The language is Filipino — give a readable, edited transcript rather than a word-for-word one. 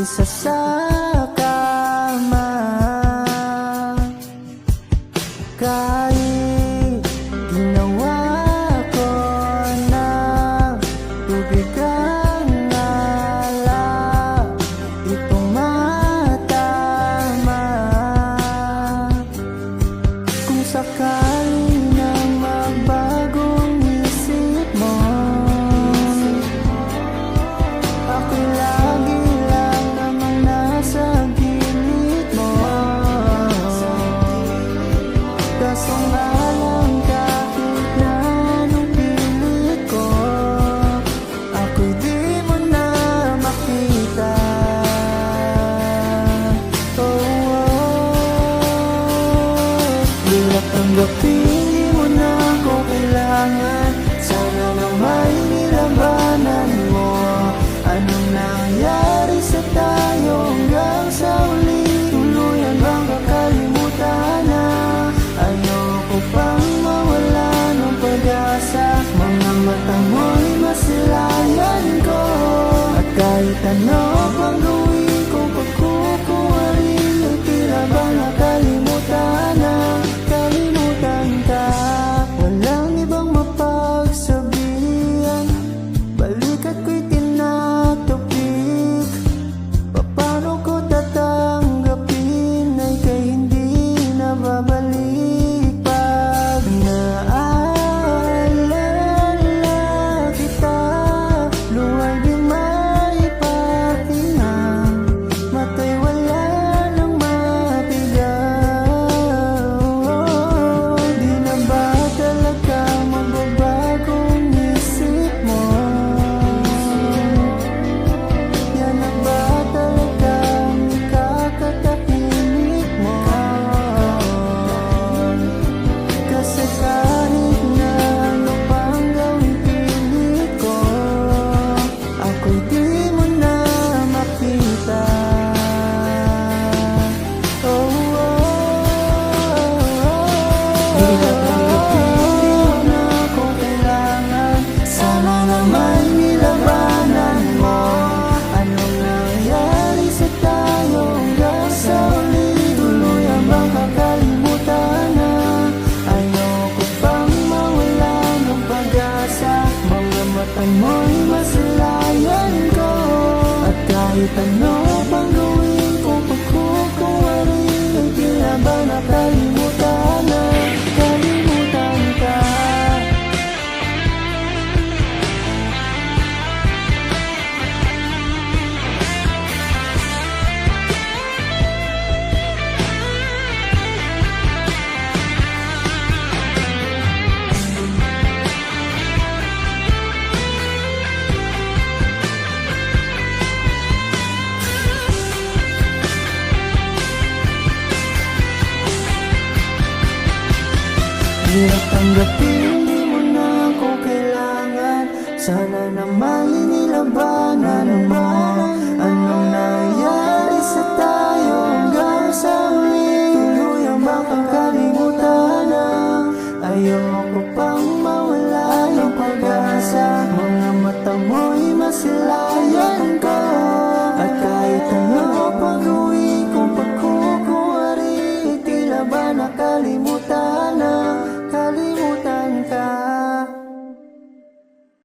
isa sa kama. Kahit ginawa ko na tubig ang alak, di tumatama. Kung sakaling nang magbagong isip mo, ako'y lagi lang namang nasa gilid mo. Kaso nga lang kahit na anong pilit ko, ako'y di mo na makita. Hirap tanggapin, di mo na ako kailangan. Sana na may nilabanan mo. Anong nangyari sa tayo hanggang sa uli? Tuluyan bang kakalimutan na? Ayoko pang mawala ng pag-asa. Mga mata mo'y masilayan ko. At kahit ano pang gawin ko, pagkukuha rin ay tila ba nakalimutan na. Kalimutan ka, walang ibang mapagsabihan. Balikat ko'y tinatapik. Paano ko tatanggapin ay kay hindi na babalik? Pag naalala kita, luwa'y di maipahinga. Mata'y wala nang mapigaw. Di na ba talaga magbabagong isip mo? Yan na ba talaga ang ikakatahimik mo? Kasi kahit na ano pang gawin pilit ko, ako'y di mo na makita. Hirap tanggapin, di mo na ako kailangan. Sana naman nilabanan mo. Anong nangyari sa tayo hanggang sa uli? Tuluyan bang kakalimutan na? Ayoko pang mawala ng pag-asa. Mga mata mo'y masilayan ko. At kahit ano pang gawin ko, pagkukuha rin ay tila ba nakalimutan na. Kalimutan ka. Hirap tanggapin,